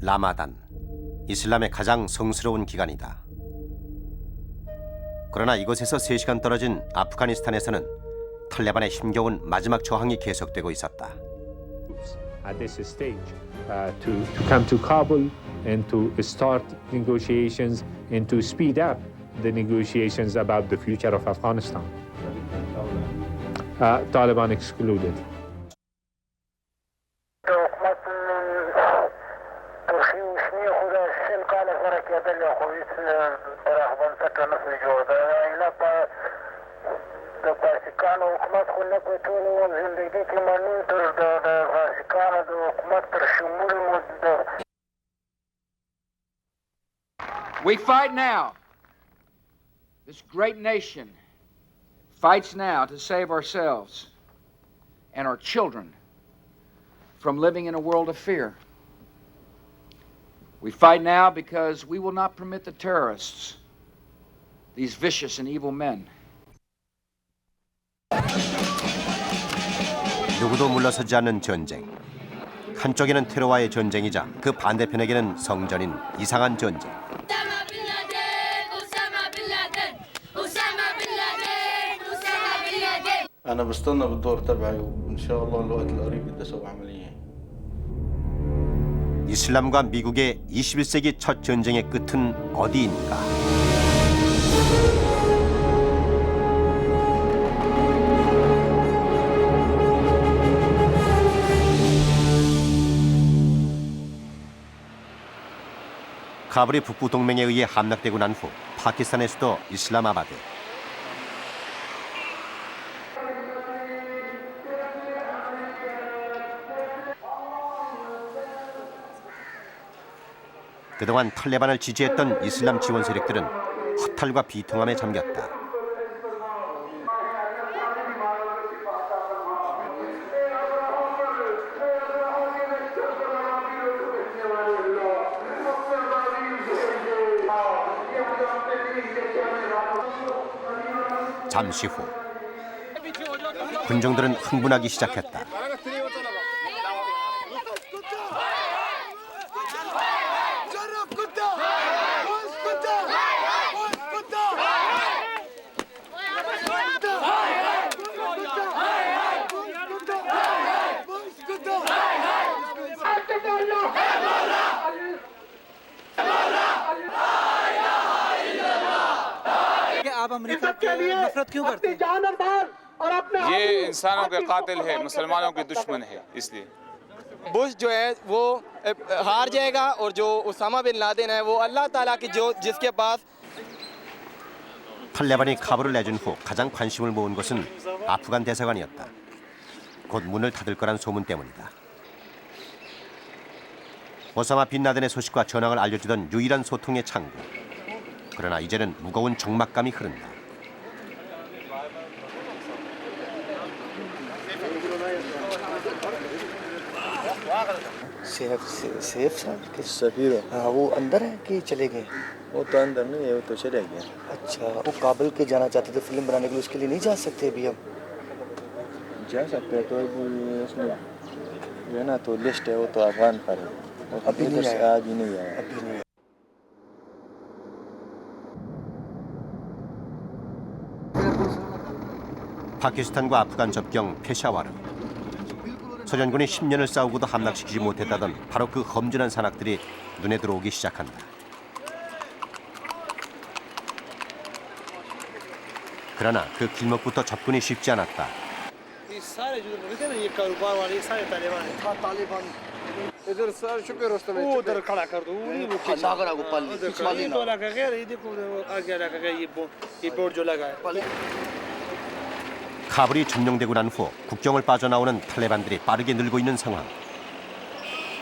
라마단, 이슬람의 가장 성스러운 기간이다. 그러나 이곳에서 3시간 떨어진 아프가니스탄에서는 탈레반의 힘겨운 마지막 저항이 계속되고 있었다. At this stage, to come to Kabul and to start negotiations and to speed up the negotiations about the future of Afghanistan. Taliban excluded. We fight now. This great nation fights now to save ourselves and our children from living in a world of fear. We fight now because we will not permit the terrorists, these vicious and evil men. 누구도 물러서지 않는 전쟁. 한쪽에는 테러와의 전쟁이자 그 반대편에게는 성전인 이상한 전쟁. أنا بستنى بالدور تبعي وإن شاء الله الوقت القريب بدي أسوي عملية. 이슬람과 미국의 21세기 첫 전쟁의 끝은 어디인가? 카불이 북부 동맹에 의해 함락되고 난 후 파키스탄의 수도 이슬라마바드. 그동안 탈레반을 지지했던 이슬람 지원 세력들은 허탈과 비통함에 잠겼다. 잠시 후 군중들은 흥분하기 시작했다. आप अमेरिका की नफरत क्यों करते हैं? ये इंसानों के कातिल है, मुसलमानों के दुश्मन है, इसलिए बुश जो है वो हार जाएगा और जो उसामा बिन लादेन है वो अल्लाह ताला की जो जिसके पास 탈레반이 카불을 내준 후 가장 관심을 모은 것은 아프간 대사관이었다. 곧 문을 닫을 거란 소문 때문이다. 오사마 빈 라덴의 소식과 전황을 알려주던 유일한 소통의 창구. 그러나 이제는 무거운 적막감이 흐른다. सेफ साहब किस सफीर हाँ वो अंदर है कि चले गए वो तो अंदर नहीं है, वो तो चले गए। अच्छा वो काबुल के जाना चाहते थे फिल्म बनाने के लिए उसके लिए नहीं जा सकते अभी हम जा सकते हैं तो उसमें जो है ना तो लिस्ट है वो तो अफगान पर है अभी नहीं आया आज ही नहीं आया अभी नहीं 파키스탄과 아프간 접경 페샤와르. 소련군이 10년을 싸우고도 함락시키지 못했다던 바로 그 험준한 산악들이 눈에 들어오기 시작한다. 그러나 그 길목부터 접근이 쉽지 않았다. 카불이 점령되고 난 후 국경을 빠져나오는 탈레반들이 빠르게 늘고 있는 상황.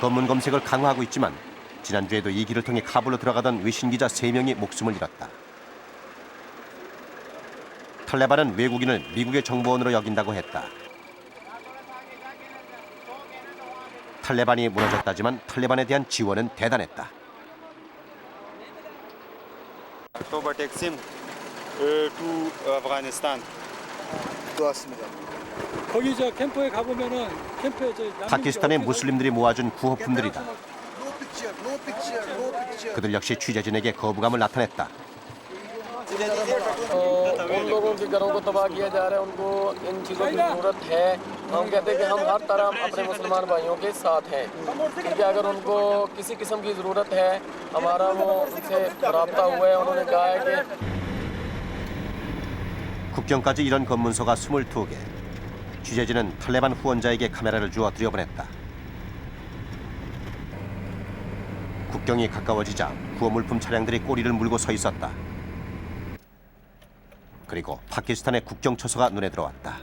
검문 검색을 강화하고 있지만 지난주에도 이 길을 통해 카불로 들어가던 외신기자 3명이 목숨을 잃었다. 탈레반은 외국인을 미국의 정보원으로 여긴다고 했다. 탈레반이 무너졌다지만 탈레반에 대한 지원은 대단했다. October takes him to Afghanistan. 거기 저 캠프에 가보면은 캠프에 저 파키스탄의 무슬림들이 모아준 구호품들이다. 그들 역시 취재진에게 거부감을 나타냈다. उन लोगों के घरों को तबाह किया जा रहा है, उनको इन चीज़ों की ज़रूरत है। हम कहते हैं कि हम हर तरह अपने मुसलमान भाइयों के साथ हैं, क्योंकि अगर उनको किसी किस्म की ज़रूरत है, हमारा वो उनसे रब्ता हुआ है। उन्होंने कहा है कि 국경까지 이런 검문소가 22개. 취재진은 탈레반 후원자에게 카메라를 주어 들여보냈다. 국경이 가까워지자 구호물품 차량들이 꼬리를 물고 서 있었다. 그리고 파키스탄의 국경 초소가 눈에 들어왔다.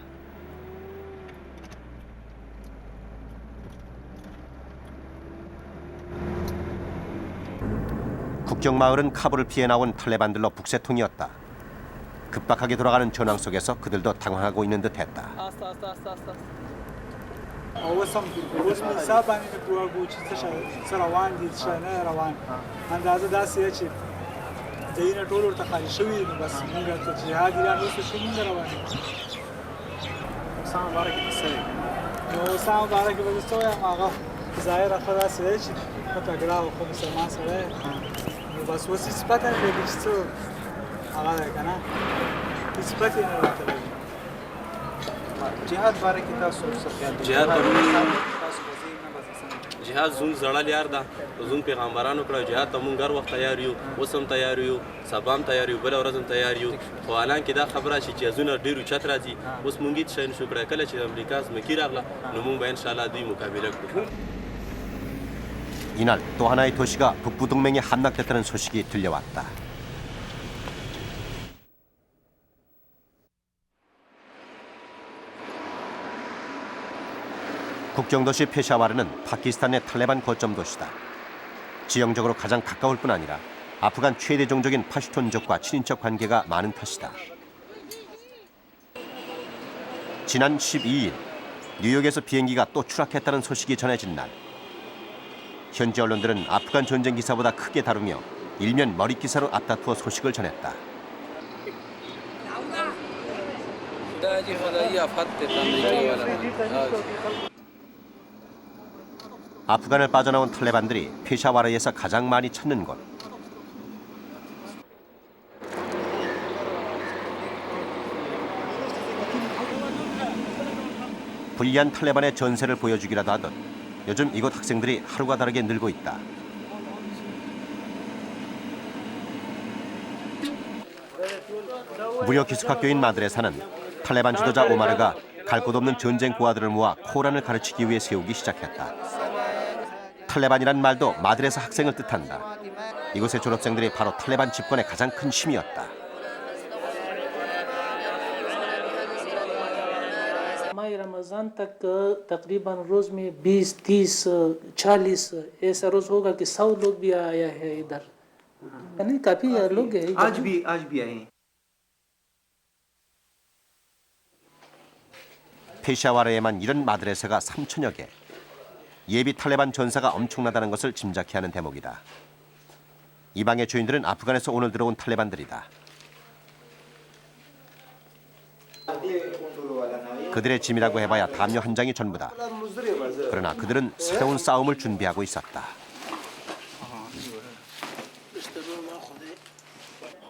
국경 마을은 카불을 피해 나온 탈레반들로 북새통이었다. 급박하게 돌아가는 전황 속에서 그들도 당황하고 있는 듯했다. جهاد زون زړه لیار ده زون پیغمبرانو کړو جهاد ته مونږ هر وخت تیار یو اوسم تیار یو سبام تیار یو بل ورځم تیار یو خو الان کې دا خبره شي چې زونه ډیرو چت راځي اوس مونږ هیڅ شي نشو کړای کله چې امریکا زمکی راغله نو مونږ به ان شاء الله دوی مقابله کوو. 이날 또 하나의 도시가 북부 동맹에 함락됐다는 소식이 들려왔다. 국경도시 페샤와르는 파키스탄의 탈레반 거점 도시다. 지형적으로 가장 가까울 뿐 아니라 아프간 최대 종족인 파슈톤족과 친인척 관계가 많은 탓이다. 지난 12일 뉴욕에서 비행기가 또 추락했다는 소식이 전해진 날, 현지 언론들은 아프간 전쟁 기사보다 크게 다루며 일면 머리 기사로 앞다투어 소식을 전했다. 아프간을 빠져나온 탈레반들이 페샤와르에서 가장 많이 찾는 곳. 불리한 탈레반의 전세를 보여주기라도 하듯 요즘 이곳 학생들이 하루가 다르게 늘고 있다. 무료 기숙학교인 마드레사는 탈레반 지도자 오마르가 갈 곳 없는 전쟁 고아들을 모아 코란을 가르치기 위해 세우기 시작했다. 탈레반이란 말도 마드레사 학생을 뜻한다. 이곳의 졸업생들이 바로 탈레반 집권의 가장 큰 힘이었다. माह रमज़ान तक तकरीबन रोज़ में 20, 30, 40 ऐसा रोज़ होगा कि 100 लोग भी आया है इधर, यानी काफ़ी लोग हैं। आज भी आए हैं। 페샤와르에만 이런 마드레사가 3천여 개. 예비 탈레반 전사가 엄청나다는 것을 짐작케 하는 대목이다. 이 방의 주인들은 아프간에서 오늘 들어온 탈레반들이다. 그들의 짐이라고 해봐야 담요 한 장이 전부다. 그러나 그들은 새로운 싸움을 준비하고 있었다.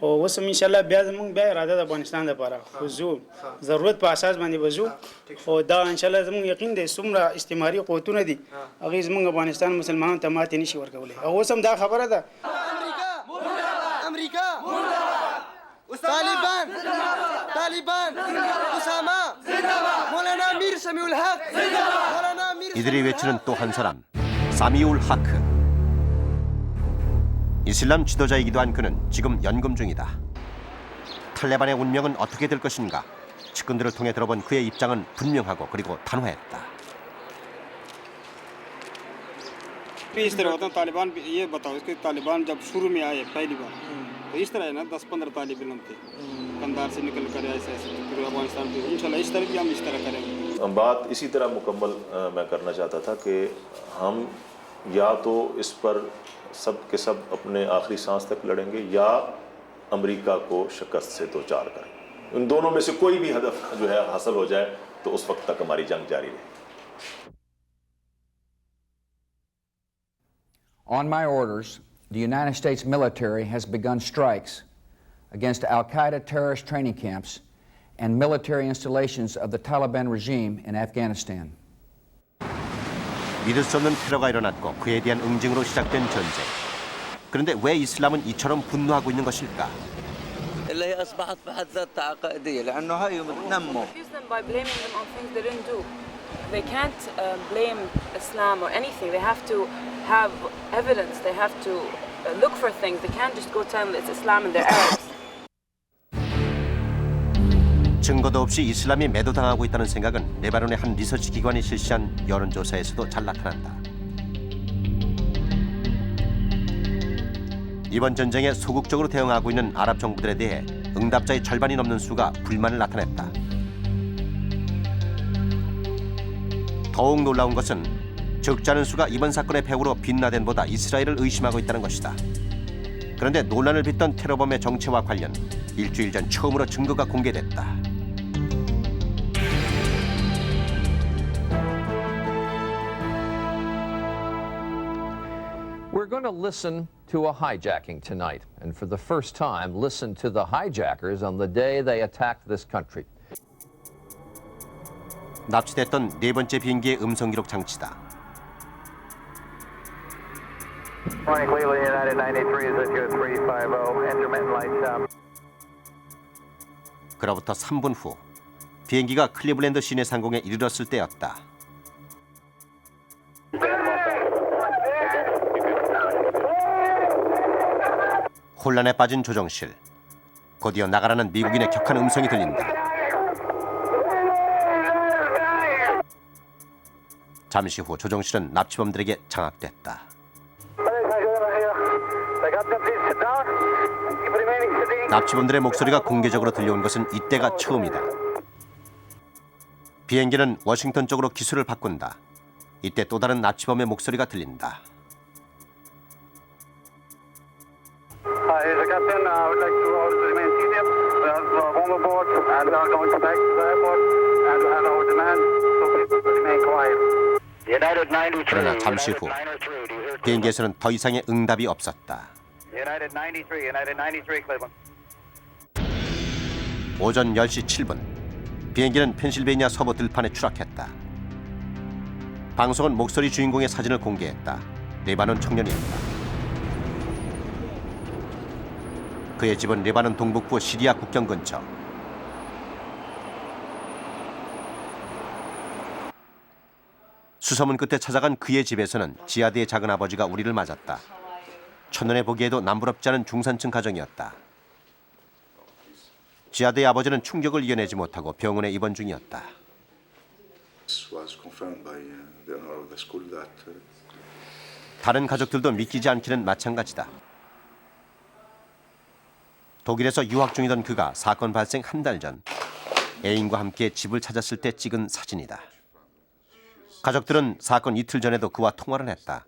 اوس ان شاء الله بیا زموږ بیا اراده د افغانستان لپاره خو زو ضرورت په اساس باندې وځو او دا ان شاء الله زموږ یقین دی څومره استعماري قوتونه دي هغه زموږ افغانستان مسلمانانو ته ماتې نشي ورکولی. اوس هم دا خبره ده امریکا طالبان اسامه مولانا میر سمیع الحق مولانا میر. 이들이 외치는 또 한 사람, 사미울 하크. 이슬람 지도자이기도 한 그는 지금 연금 중이다. 탈레반의 운명은 어떻게 될 것인가? 측근들을 통해 들어본 그의 입장은 분명하고 그리고 단호했다. इस तरह होता है तालिबान ये बताओ इसके तालिबान जब शुरू में आए पहली बार तो इस तरह है ना 10-15 तालिब इल्म थे कंधार से निकल कर ऐसे पूरे अफगानिस्तान पे इंशाल्लाह इस तरह भी हम इस तरह करेंगे. बात इसी तरह मुकम्मल मैं करना चाहता था कि हम या तो इस पर सब के सब अपने आखिरी सांस तक लड़ेंगे या अमेरिका को शिकस्त से दो चार करें. इन दोनों में से कोई भी हदफ जो है हासिल हो जाए तो उस वक्त तक हमारी जंग जारी रहेगी. On my orders, the United States military has begun strikes against al-Qaeda terrorist training camps and military installations of the Taliban regime in Afghanistan. 믿을 수 없는 테러가 일어났고 그에 대한 응징으로 시작된 전쟁. 그런데 왜 이슬람은 이처럼 분노하고 있는 것일까? اللي هي اصبحت في حد ذاتها عقائديه لانه هاي بتنموا. By blaming them on things they didn't do. They can't blame Islam or anything. They have to have evidence. They have to look for things. They can't just go tell them it's Islam and they're Arabs. 증거도 없이 이슬람이 매도당하고 있다는 생각은 레바논의 한 리서치 기관이 실시한 여론조사에서도 잘 나타난다. 이번 전쟁에 소극적으로 대응하고 있는 아랍 정부들에 대해 응답자의 절반이 넘는 수가 불만을 나타냈다. 더욱 놀라운 것은 적지 않은 수가 이번 사건의 배후로 빈라덴보다 이스라엘을 의심하고 있다는 것이다. 그런데 논란을 빚던 테러범의 정체와 관련 일주일 전 처음으로 증거가 공개됐다. We're going to listen to a hijacking tonight, and for the first time, listen to the hijackers on the day they attacked this country. 납치됐던 네 번째 비행기의 음성 기록 장치다. Morning, Cleveland United 93 is at your 350, intermittent light stop. 그로부터 3분 후 비행기가 클리블랜드 시내 상공에 이르렀을 때였다. 혼란에 빠진 조정실. 곧이어 나가라는 미국인의 격한 음성이 들린다. 잠시 후 조정실은 납치범들에게 장악됐다. 납치범들의 목소리가 공개적으로 들려온 것은 이때가 처음이다. 비행기는 워싱턴 쪽으로 기수를 바꾼다. 이때 또 다른 납치범의 목소리가 들린다. Here's the captain. I would like to order to remain seated. We have bomb aboard and we are going to back to the airport and we have our demand so please remain quiet. United 93. 그러나 잠시 후 비행기에서는 더 이상의 응답이 없었다. United 93, United 93, Cleveland. 오전 10시 7분 비행기는 펜실베이니아 서부 들판에 추락했다. 방송은 목소리 주인공의 사진을 공개했다. 레바논 청년이었다. 그의 집은 레바논 동북부 시리아 국경 근처. 수소문 끝에 찾아간 그의 집에서는 지하드의 작은 아버지가 우리를 맞았다. 첫눈에 보기에도 남부럽지 않은 중산층 가정이었다. 지하드의 아버지는 충격을 이겨내지 못하고 병원에 입원 중이었다. 다른 가족들도 믿기지 않기는 마찬가지다. 독일에서 유학 중이던 그가 사건 발생 한 달 전 애인과 함께 집을 찾았을 때 찍은 사진이다. 가족들은 사건 이틀 전에도 그와 통화를 했다.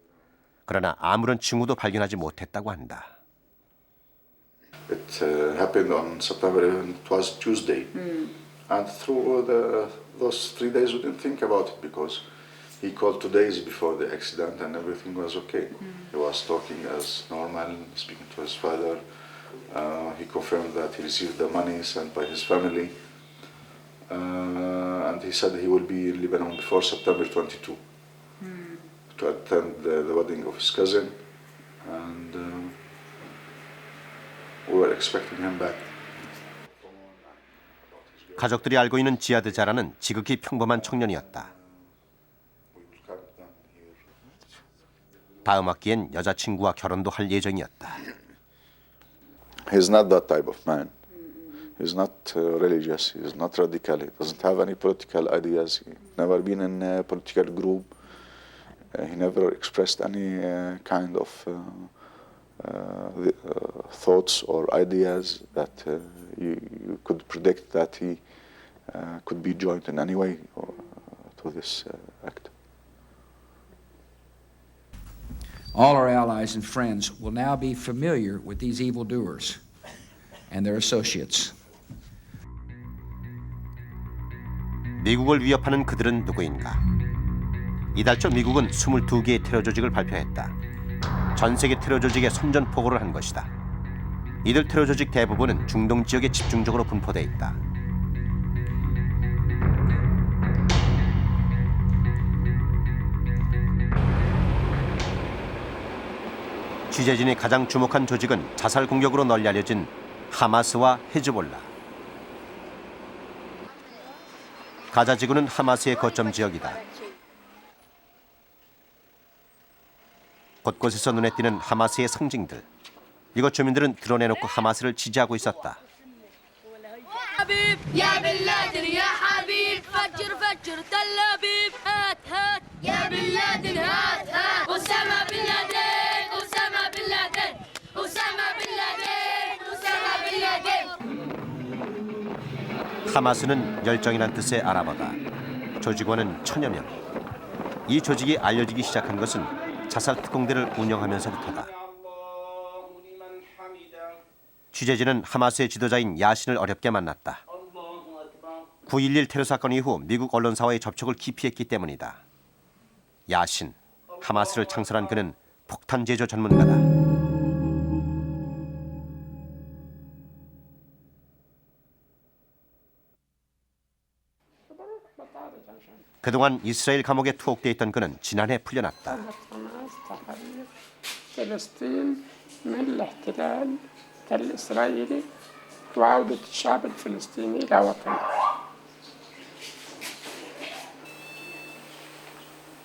그러나 아무런 징후도 발견하지 못했다고 한다. It happened on September 11. It was Tuesday, and through those 3 days we didn't think about it because he called 2 days before the accident and everything was okay. He was talking as normal, speaking to his father. He confirmed that he received the money sent by his family, and he said he will be in Lebanon before September 22 to attend the wedding of his cousin, and we were expecting him back. 가족들이 알고 있는 지하드 자라는 지극히 평범한 청년이었다. 다음 학기엔 여자친구와 결혼도 할 예정이었다. He's not that type of man. He's not religious. He's not radical. He doesn't have any political ideas. He never been in a political group. He never expressed any kind of thoughts or ideas that you could predict that he could be joined in any way to this act. All our allies and friends will now be familiar with these evildoers and their associates. 미국을 위협하는 그들은 누구인가? 이달 초 미국은 22개의 테러 조직을 발표했다. 전 세계 테러 조직에 선전포고를 한 것이다. 이들 테러 조직 대부분은 중동 지역에 집중적으로 분포돼 있다. 취재진이 가장 주목한 조직은 자살 공격으로 널리 알려진 하마스와 헤즈볼라. 가자 지구는 하마스의 거점 지역이다. 곳곳에서 눈에 띄는 하마스의 상징들. 이곳 주민들은 드러내놓고 하마스를 지지하고 있었다. 하마스는 열정이란 뜻의 아랍어다. 조직원은 1000여 명. 이 조직이 알려지기 시작한 것은 자살 특공대를 운영하면서부터다. 취재진은 하마스의 지도자인 야신을 어렵게 만났다. 9.11 테러 사건 이후 미국 언론사와의 접촉을 깊이 했기 때문이다. 야신, 하마스를 창설한 그는 폭탄 제조 전문가다. 그동안 이스라엘 감옥에 투옥돼 있던 그는 지난해 풀려났다.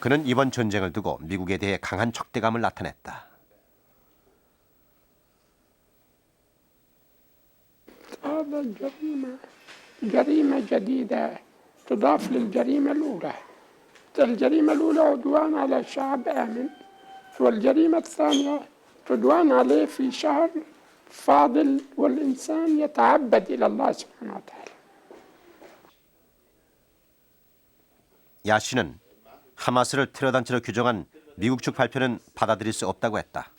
그는 이번 전쟁을 두고 미국에 대해 강한 적대감을 나타냈다. تضاف للجريمة الأولى. الجريمة الأولى عدوان على شعب آمن، والجريمة الثانية عدوان عليه في شهر فاضل والإنسان يتعبد إلى الله سبحانه وتعالى. 야신은 하마스를 테러 단체로 규정한 미국 측 발표는 받아들일 수 없다고 했다.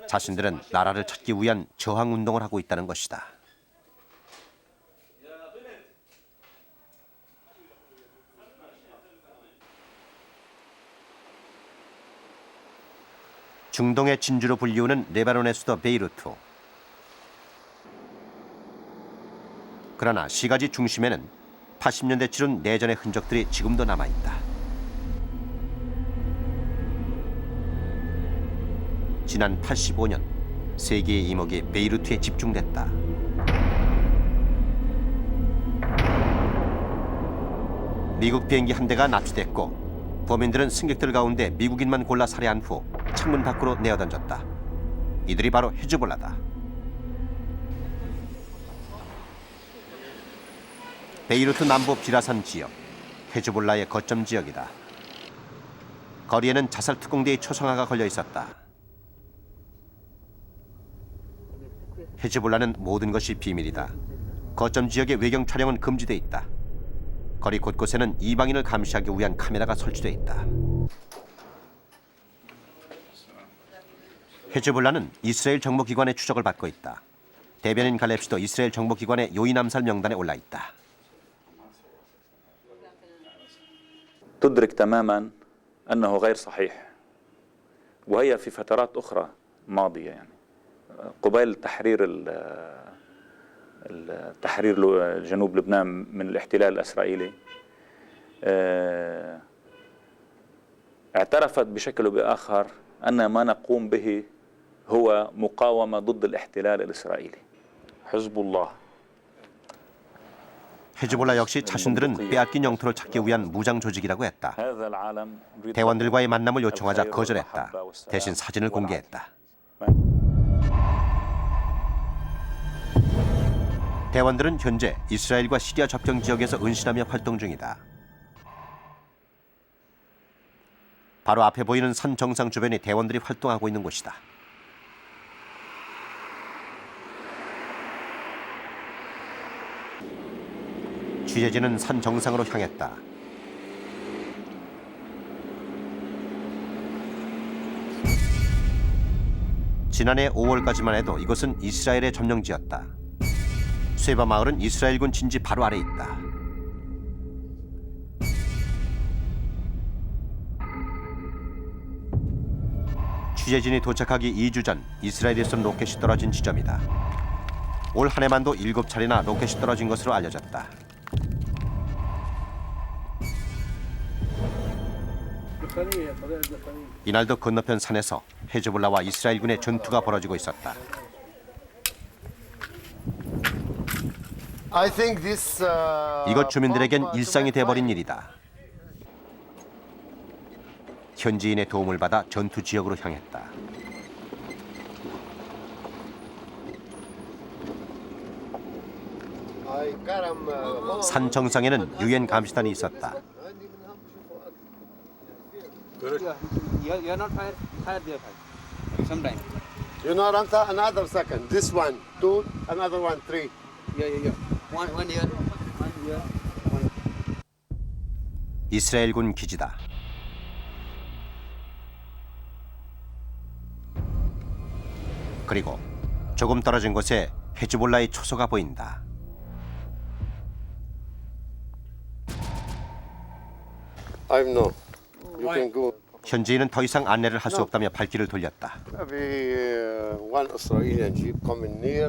자신들은 나라를 찾기 위한 저항 운동을 하고 있다는 것이다. 중동의 진주로 불리우는 레바논의 수도 베이루트. 그러나 시가지 중심에는 80년대 치른 내전의 흔적들이 지금도 남아있다. 지난 85년 세계의 이목이 베이루트에 집중됐다. 미국 비행기 한 대가 납치됐고 범인들은 승객들 가운데 미국인만 골라 살해한 후 창문 밖으로 내어던졌다. 이들이 바로 헤즈볼라다. 베이루트 남부 비라산 지역, 헤즈볼라의 거점 지역이다. 거리에는 자살 특공대의 초상화가 걸려 있었다. 헤즈볼라는 모든 것이 비밀이다. 거점 지역의 외경 촬영은 금지돼 있다. 거리 곳곳에는 이방인을 감시하기 위한 카메라가 설치돼 있다. 헤즈볼라는 이스라엘 정보기관의 추적을 받고 있다. 대변인 갈렙시도 이스라엘 정보기관의 요인 암살 명단에 올라 있다. تدرك تماما أنه غير صحيح وهي في فترات أخرى ماضية يعني قبيل تحرير جنوب لبنان من الاحتلال الإسرائيلي اعترفت بشكل أو بآخر أن ما نقوم به هو مقاومة ضد الاحتلال الإسرائيلي حزب الله 헤즈볼라 역시 자신들은 빼앗긴 영토를 찾기 위한 무장 조직이라고 했다. 대원들과의 만남을 요청하자 거절했다. 대신 사진을 공개했다. 대원들은 현재 이스라엘과 시리아 접경 지역에서 은신하며 활동 중이다. 바로 앞에 보이는 산 정상 주변에 대원들이 활동하고 있는 곳이다. 취재진은 산 정상으로 향했다. 지난해 5월까지만 해도 이곳은 이스라엘의 점령지였다. 쇠바 마을은 이스라엘군 진지 바로 아래 있다. 취재진이 도착하기 2주 전 이스라엘에 쏜 로켓이 떨어진 지점이다. 올 한 해만도 7차례나 로켓이 떨어진 것으로 알려졌다. 이날도 건너편 산에서 헤즈볼라와 이스라엘군의 전투가 벌어지고 있었다. 이곳 주민들에겐 일상이 돼버린 일이다. 현지인의 도움을 받아 전투 지역으로 향했다. 산 정상에는 유엔 감시단이 있었다. You're not tired there, sometimes. You know, Ramta, another second. This one, two, another one, three. Yeah. One year. 이스라엘군 기지다. 그리고 조금 떨어진 곳에 헤즈볼라의 초소가 보인다. I know. You can go. 현지인은 더 이상 안내를 할 수 없다며 발길을 돌렸다. Maybe one Israeli jeep coming near.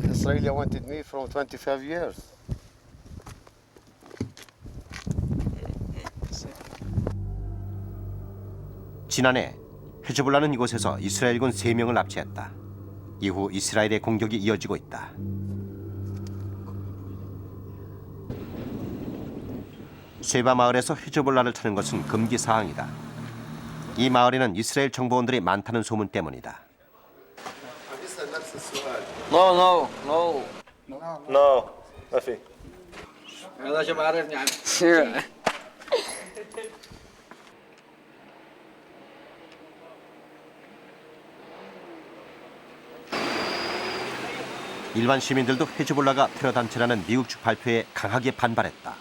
Israeli wanted me from 25 years. 지난해 헤즈볼라는 이곳에서 이스라엘군 3명을 납치했다. 이후 이스라엘의 공격이 이어지고 있다. 쉐바 마을에서 헤즈볼라를 찾는 것은 금기 사항이다. 이 마을에는 이스라엘 정보원들이 많다는 소문 때문이다. No. No, أخي. هذا شو بعرفني عم. 일반 시민들도 헤즈볼라가 테러 단체라는 미국 측 발표에 강하게 반발했다.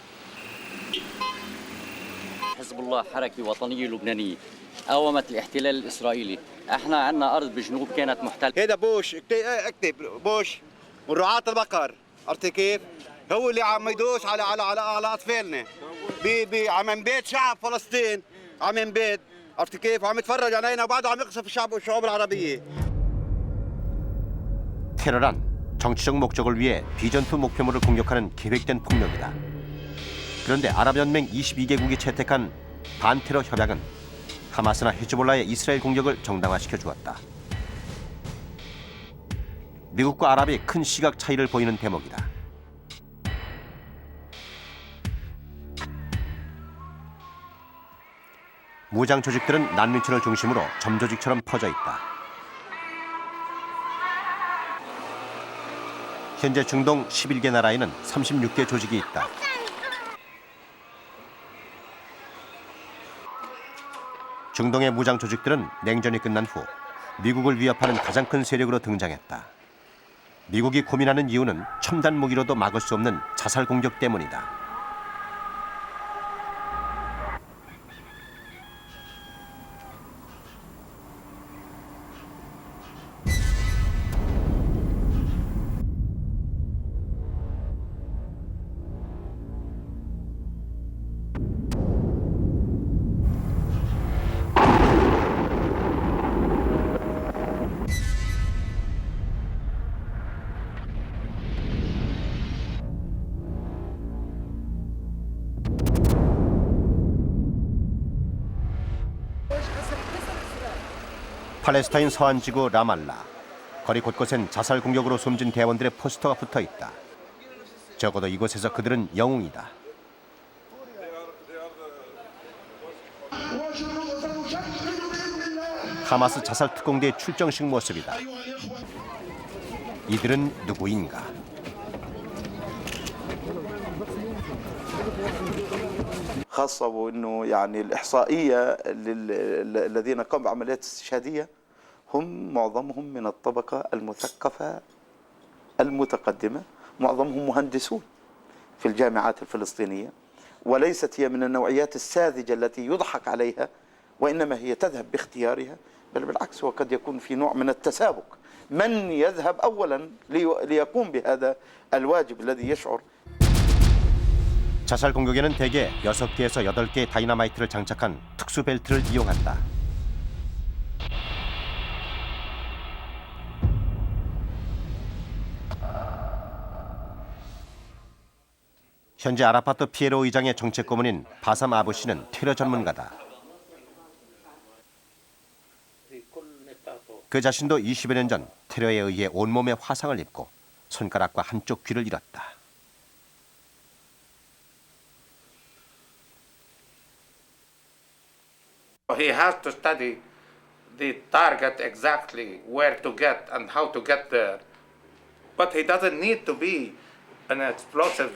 حزب الله حركة وطنية لبنانية قاومت الاحتلال الإسرائيلي. احنا عندنا أرض بجنوب كانت محتلة. هذا بوش اكتب بوش ورعاة البقر، عرفت كيف؟ هو اللي عم يدوس على أطفالنا. عم ينبيد شعب فلسطين، عم ينبيد، عرفت كيف؟ عم يتفرج علينا وبعده عم يقصف الشعوب العربية. 테러란 정치적 목적을 위해 비전투 목표물을 공격하는 계획된 폭력이다. 그런데 아랍연맹 22개국이 채택한 반테러 협약은 하마스나 헤즈볼라의 이스라엘 공격을 정당화시켜 주었다. 미국과 아랍이 큰 시각 차이를 보이는 대목이다. 무장 조직들은 난민촌을 중심으로 점조직처럼 퍼져 있다. 현재 중동 11개 나라에는 36개 조직이 있다. 중동의 무장 조직들은 냉전이 끝난 후 미국을 위협하는 가장 큰 세력으로 등장했다. 미국이 고민하는 이유는 첨단 무기로도 막을 수 없는 자살 공격 때문이다. 팔레스타인 서안지구 라말라. 거리 곳곳엔 자살 공격으로 숨진 대원들의 포스터가 붙어 있다. 적어도 이곳에서 그들은 영웅이다. 하마스 자살 특공대의 출정식 모습이다. 이들은 누구인가? خاصة وأنه يعني الإحصائية الذين قاموا بعمليات استشهادية هم معظمهم من الطبقة المثقفة المتقدمة، معظمهم مهندسون في الجامعات الفلسطينية، وليست هي من النوعيات الساذجة التي يضحك عليها، وإنما هي تذهب باختيارها، بل بالعكس وقد يكون في نوع من التسابق من يذهب أولا ليقوم بهذا الواجب الذي يشعر. 자살 공격에는 대개 6개에서 8개의 다이너마이트를 장착한 특수 벨트를 이용한다. 현재 아라파트 피에로 의장의 정책 고문인 바삼 아부 씨는 테러 전문가다. 그 자신도 20여 년 전 테러에 의해 온몸에 화상을 입고 손가락과 한쪽 귀를 잃었다. He has to study the target exactly, where to get and how to get there. But he doesn't need to be an explosive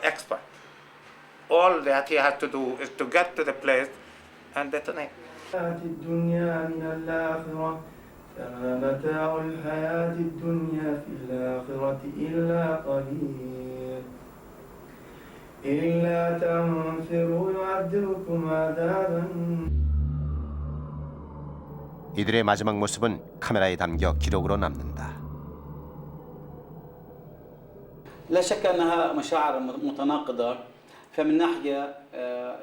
expert. All that he has to do is to get to the place and detonate. الدنيا من الآخرة فما متاع الحياة الدنيا في الآخرة إلا قليل إلا تنفروا يعذبكم عذابا. 이들의 마지막 모습은 카메라에 담겨 기록으로 남는다. لا شك أنها مشاعر متناقضة فمن ناحية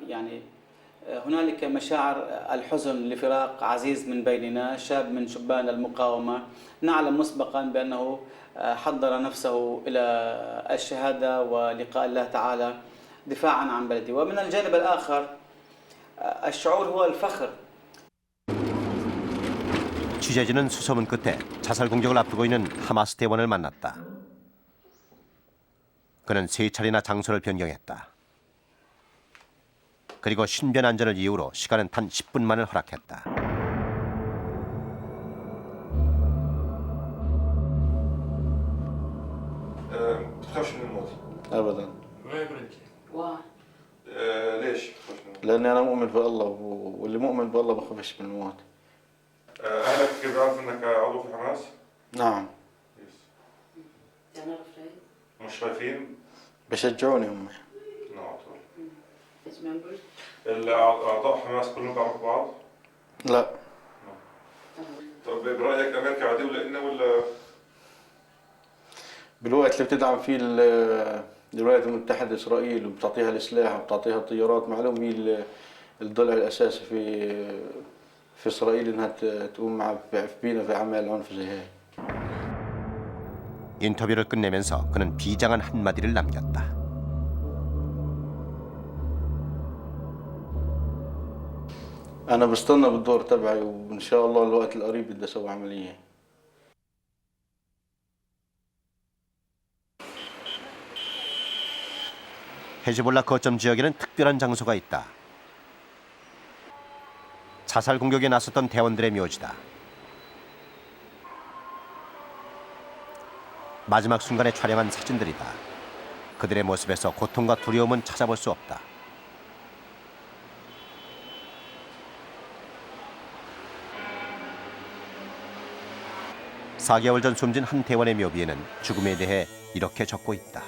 يعني هنالك مشاعر الحزن لفراق عزيز من بيننا شاب من شبان المقاومة نعلم مسبقا بأنه حضر نفسه إلى الشهادة ولقاء الله تعالى دفاعا عن بلده ومن الجانب الآخر الشعور هو الفخر. 취재진은 수소문 끝에 자살 공격을 앞두고 있는 하마스 대원을 만났다. 그는 3차례나 장소를 변경했다. 그리고 신변 안전을 이유로 시간은 단 10분만을 허락했다. تخافش من الموت؟ ابدا. واو. ليش؟ لاني انا مؤمن بالله واللي مؤمن بالله ما بخافش من الموت. اهلك بيعرف انك عضو في حماس؟ نعم. مش خايفين؟ بشجعوني هم. نعم. الاعضاء حماس كلهم بيعرفوا بعض؟ لا. طب برايك امريكا عدو لنا ولا؟ بالوقت اللي بتدعم فيه الولايات المتحدة إسرائيل وبتعطيها السلاح وبتعطيها الطيارات معلوم هي الضلع الأساسي في إسرائيل إنها تقوم بينا في أعمال عنف زي هاي. 인터뷰를 끝내면서 그는 비장한 한마디를 남겼다. أنا بستنى بالدور تبعي وإن شاء الله الوقت القريب بدي أسوي عملية. 헤즈볼라 거점 지역에는 특별한 장소가 있다. 자살 공격에 나섰던 대원들의 묘지다. 마지막 순간에 촬영한 사진들이다. 그들의 모습에서 고통과 두려움은 찾아볼 수 없다. (4개월) 전 숨진 한 대원의 묘비에는 죽음에 대해 이렇게 적고 있다.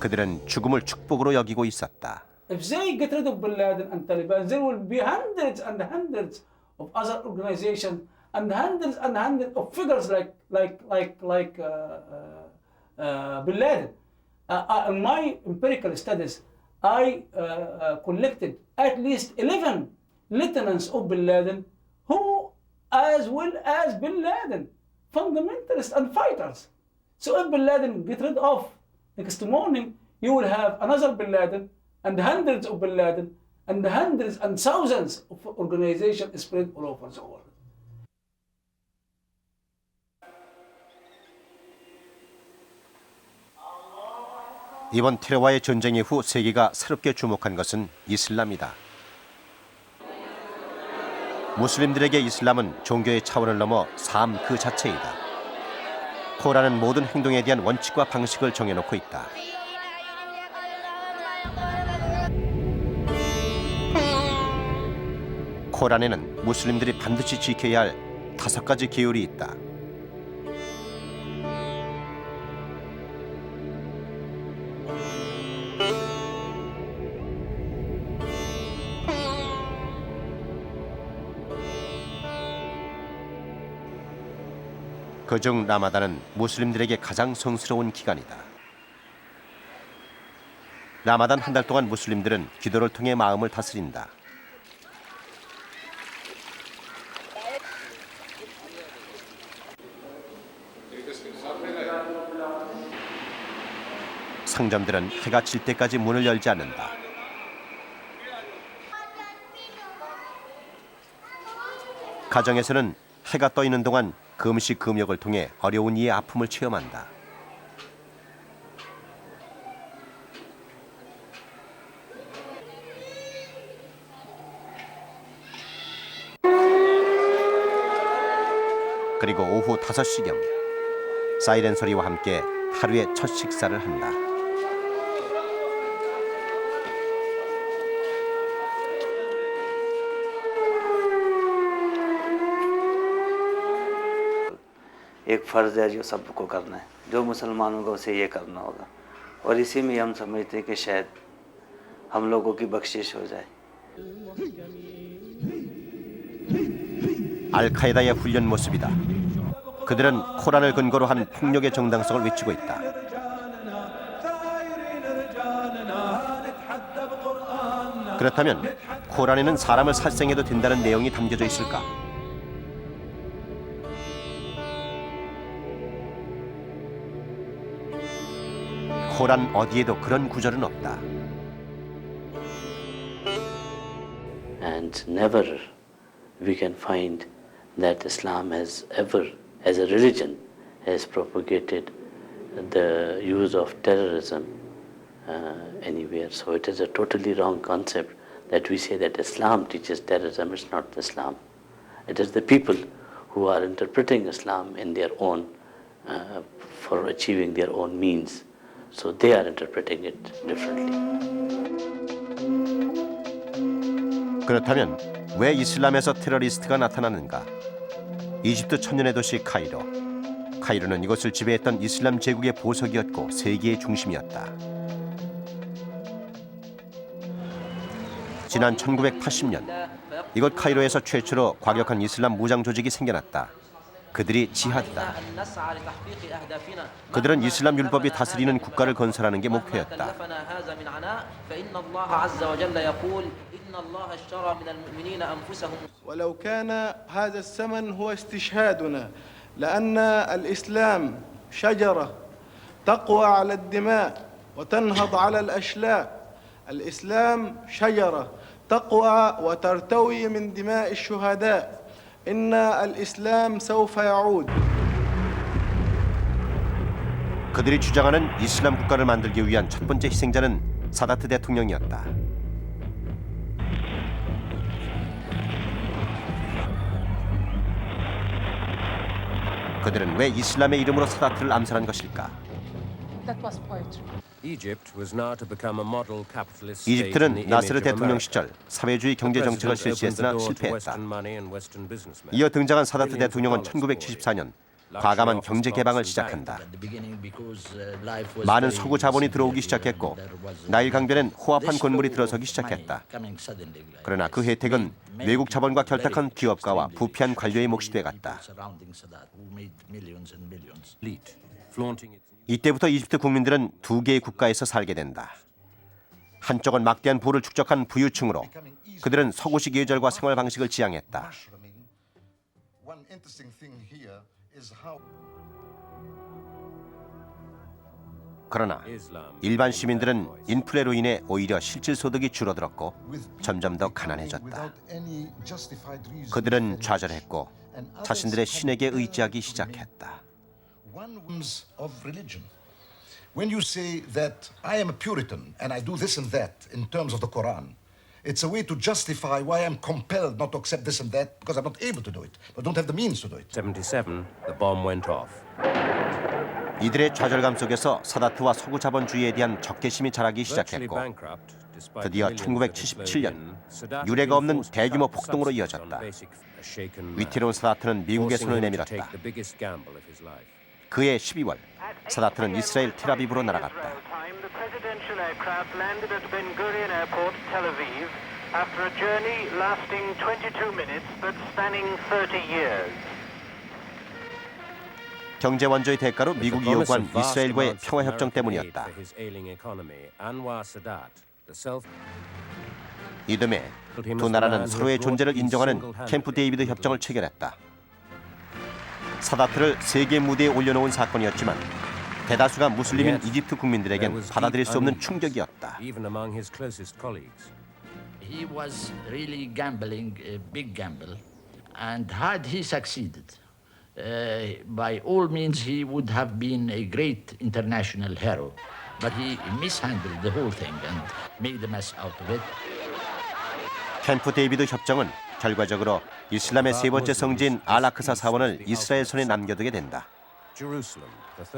그들은 죽음을 축복으로 여기고 있었다. If they get rid of Bin Laden and Taliban, there will be hundreds and hundreds of other organizations and hundreds of figures like Bin Laden. In my empirical studies, I collected at least 11 lieutenants of Bin Laden who, as well as Bin Laden, fundamentalists and fighters. So if Bin Laden get rid of, next morning you will have another Bin Laden and hundreds of Bin Laden and hundreds and thousands of organizations spread all over the world. 이번 테러와의 전쟁 이후 세계가 새롭게 주목한 것은 이슬람이다. 무슬림들에게 이슬람은 종교의 차원을 넘어 삶 그 자체이다. 코란은 모든 행동에 대한 원칙과 방식을 정해놓고 있다. 코란에는 무슬림들이 반드시 지켜야 할 5가지 계율이 있다. 그중 라마단은 무슬림들에게 가장 성스러운 기간이다. 라마단 한 달 동안 무슬림들은 기도를 통해 마음을 다스린다. 상점들은 해가 질 때까지 문을 열지 않는다. 가정에서는 해가 떠 있는 동안 금시 금욕을 통해 어려운 이의 아픔을 체험한다. 그리고 오후 5시경 사이렌 소리와 함께 하루의 첫 식사를 한다. एक फ़र्ज़ है जो सबको करना है, जो मुसलमानों को उसे ये करना होगा और इसी में हम समझते हैं कि शायद हम लोगों की बख्शिश हो जाए। 알카에다의 훈련 모습이다. 그들은 코란을 근거로 한 폭력의 정당성을 외치고 있다. 그렇다면 코란에는 사람을 살생해도 된다는 내용이 담겨져 있을까? 코란 어디에도 그런 구절은 없다. And never we can find that Islam has ever, as a religion, has propagated the use of terrorism anywhere. So it is a totally wrong concept that we say that Islam teaches terrorism. It's not Islam. It is the people who are interpreting Islam in their own, for achieving their own means. So they are interpreting it differently. 그렇다면 왜 이슬람에서 테러리스트가 나타나는가? 이집트 천년의 도시 카이로. 카이로는 이곳을 지배했던 이슬람 제국의 보석이었고 세계의 중심이었다. 지난 1980년 이곳 카이로에서 최초로 과격한 이슬람 무장 조직이 생겨났다. 그들이 지하드다. 그들은 이슬람 율법이 다스리는 국가를 건설하는 게 목표였다. ولو كان هذا الثمن هو استشهادنا لأن الإسلام شجرة تقوى على الدماء وتنهض على الأشلاء. الإسلام شجرة تقوى وترتوي من دماء الشهداء. إن الإسلام سوف يعود. 그들이 주장하는 이슬람 국가를 만들기 위한 첫 번째 희생자는 사다트 대통령이었다. 그들은 왜 이슬람의 이름으로 사다트를 암살한 것일까? 이집트는 나스르 대통령 시절 사회주의 경제 정책을 실시했으나 실패했다. 이어 등장한 사다트 대통령은 1974년 과감한 경제 개방을 시작한다. 많은 서구 자본이 들어오기 시작했고 나일 강변엔 호합한 건물이 들어서기 시작했다. 그러나 그 혜택은 외국 자본과 결탁한 기업가와 부패한 관료의 몫이 돼갔다. 이때부터 이집트 국민들은 두 개의 국가에서 살게 된다. 한쪽은 막대한 부를 축적한 부유층으로 그들은 서구식 예절과 생활 방식을 지향했다. 그러나 일반 시민들은 인플레로 인해 오히려 실질 소득이 줄어들었고 점점 더 가난해졌다. 그들은 좌절했고 자신들의 신에게 의지하기 시작했다. When you say that I am a Puritan and I do this and that in terms of the Quran, it's a way to justify why I'm compelled not to accept this and that because I'm not able to do it, but don't have the means to do it. 77, the bomb went off. 이들의 좌절감 속에서 사다트와 서구 자본주의에 대한 적개심이 자라기 시작했고 드디어 1977년 유례가 없는 대규모 폭동으로 이어졌다. 위태로운 사다트는 미국의 손을 내밀었다. 그해 12월 사다트는 이스라엘 텔아비브로 날아갔다. 경제 원조의 대가로 미국이 요구한 이스라엘과의 평화협정 때문이었다. 이듬해 두 나라는 서로의 존재를 인정하는 캠프 데이비드 협정을 체결했다. 사다트를 세계 무대에 올려놓은 사건이었지만 대다수가 무슬림인 이집트 국민들에겐 받아들일 수 없는 충격이었다. Even among his closest colleagues. He was really gambling a big gamble, and had he succeeded, by all means he would have been a great international hero. But he mishandled the whole thing and made a mess out of it. 캠프 데이비드 협정은 결과적으로 이슬람의 세 번째 성지인 알아크사 사원을 이스라엘 손에 남겨두게 된다.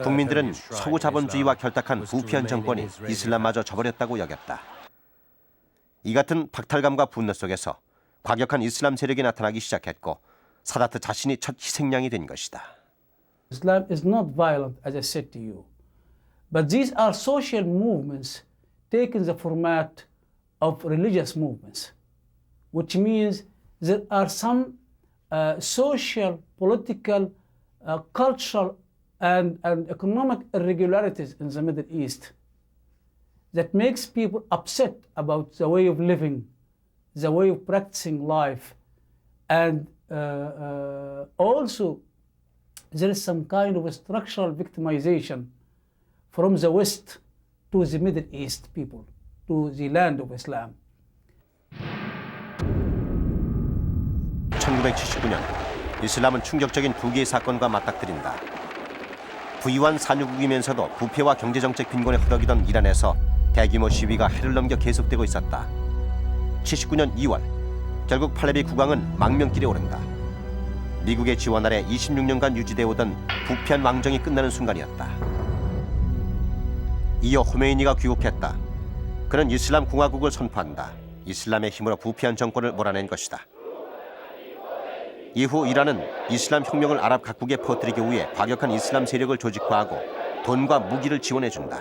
국민들은 서구 자본주의와 결탁한 부패한 정권이 이슬람마저 져버렸다고 여겼다. 이 같은 박탈감과 분노 속에서 과격한 이슬람 세력이 나타나기 시작했고 사다트 자신이 첫 희생양이 된 것이다. Islam is not violent, as I said to you. But these are social movements taking the format of religious movements, which means there are some social, political, cultural, and economic irregularities in the Middle East that makes people upset about the way of living, the way of practicing life, and also there is some kind of a structural victimization from the West to the Middle East people, to the land of Islam. 1979년 이슬람은 충격적인 두 개의 사건과 맞닥뜨린다. 부유한 산유국이면서도 부패와 경제정책 빈곤에 허덕이던 이란에서 대규모 시위가 해를 넘겨 계속되고 있었다. 79년 2월 결국 팔레비 국왕은 망명길에 오른다. 미국의 지원 아래 26년간 유지되어 오던 부패한 왕정이 끝나는 순간이었다. 이어 호메이니가 귀국했다. 그는 이슬람 공화국을 선포한다. 이슬람의 힘으로 부패한 정권을 몰아낸 것이다. 이후 이란은 이슬람 혁명을 아랍 각국에 퍼뜨리기 위해 과격한 이슬람 세력을 조직화하고 돈과 무기를 지원해준다.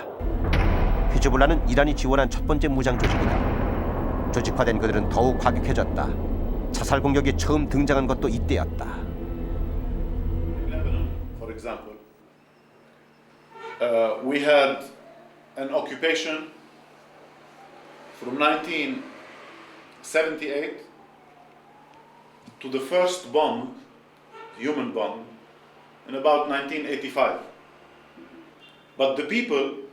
히즈볼라는 이란이 지원한 첫 번째 무장 조직이다. 조직화된 그들은 더욱 과격해졌다. 자살 공격이 처음 등장한 것도 이때였다. For example, we had an occupation from 1978 to the first bomb, human bomb, in about 1985. But the people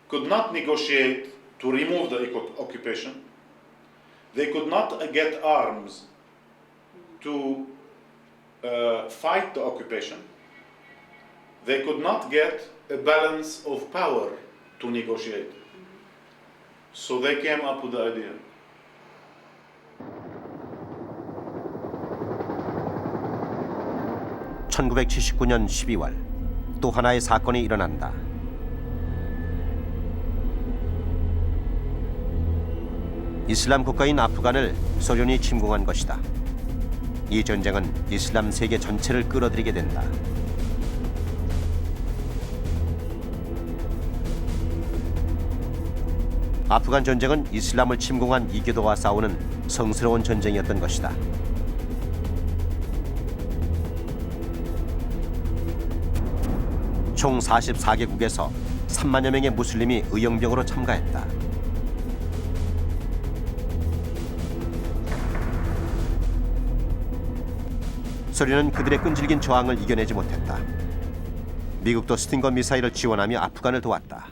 could not negotiate to remove the occupation. They could not get arms to fight the occupation. They could not get a balance of power to negotiate. So they came up with the idea. (1979년 12월) 또 하나의 사건이 일어난다. 이슬람 국가인 아프간을 소련이 침공한 것이다. 이 전쟁은 이슬람 세계 전체를 끌어들이게 된다. 아프간 전쟁은 이슬람을 침공한 이교도와 싸우는 성스러운 전쟁이었던 것이다. 총 44개국에서 3만여 명의 무슬림이 의용병으로 참가했다. 소련은 그들의 끈질긴 저항을 이겨내지 못했다. 미국도 스팅거 미사일을 지원하며 아프간을 도왔다.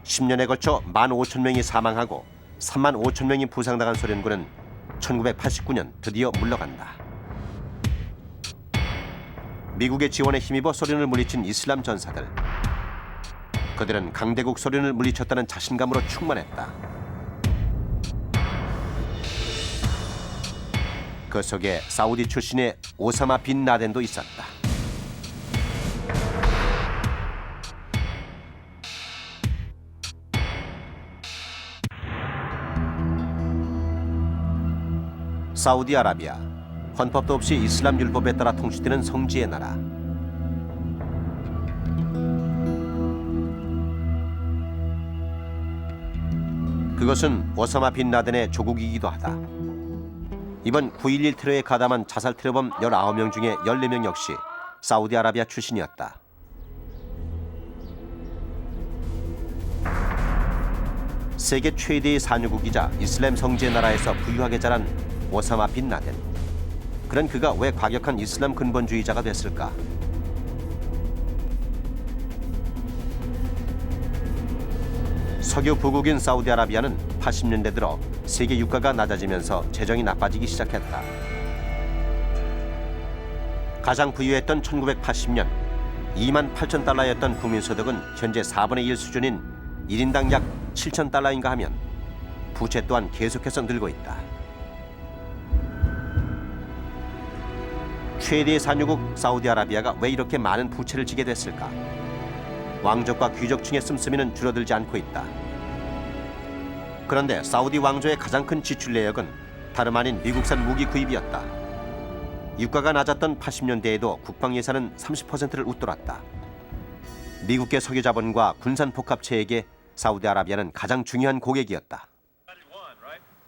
(10년에) 걸쳐 15,000명이 사망하고 35,000명이 부상당한 소련군은 1989년 드디어 물러간다. 미국의 지원에 힘입어 소련을 물리친 이슬람 전사들. 그들은 강대국 소련을 물리쳤다는 자신감으로 충만했다. 그 속에 사우디 출신의 오사마 빈 라덴도 있었다. 사우디아라비아, 헌법도 없이 이슬람 율법에 따라 통치되는 성지의 나라. 그것은 오사마 빈 라덴의 조국이기도 하다. 이번 9.11 테러에 가담한 자살 테러범 19명 중에 14명 역시 사우디아라비아 출신이었다. 세계 최대의 산유국이자 이슬람 성지의 나라에서 부유하게 자란 오사마 빈 라덴. 그런 그가 왜 과격한 이슬람 근본주의자가 됐을까? 석유 부국인 사우디아라비아는 80년대 들어 세계 유가가 낮아지면서 재정이 나빠지기 시작했다. 가장 부유했던 1980년 28,000달러였던 국민소득은 현재 4분의 1 수준인 1인당 약 7,000달러인가 하면 부채 또한 계속해서 늘고 있다. 최대의 산유국 사우디아라비아가 왜 이렇게 많은 부채를 지게 됐을까? 왕족과 귀족층의 씀씀이는 줄어들지 않고 있다. 그런데 사우디 왕조의 가장 큰 지출 내역은 다름 아닌 미국산 무기 구입이었다. 유가가 낮았던 80년대에도 국방 예산은 30%를 웃돌았다. 미국계 석유 자본과 군산 복합체에게 사우디아라비아는 가장 중요한 고객이었다.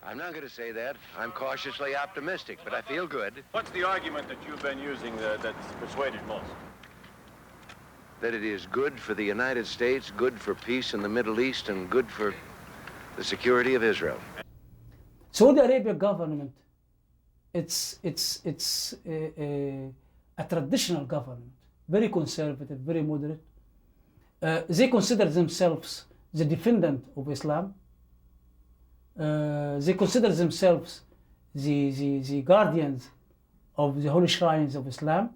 I'm not going to say that. I'm cautiously optimistic, but I feel good. What's the argument that you've been using that's persuaded most? That it is good for the United States, good for peace in the Middle East, and good for the security of Israel. Saudi Arabia government, it's a traditional government, very conservative, very moderate. They consider themselves the defendant of Islam. They consider themselves the guardians of the holy shrines of Islam.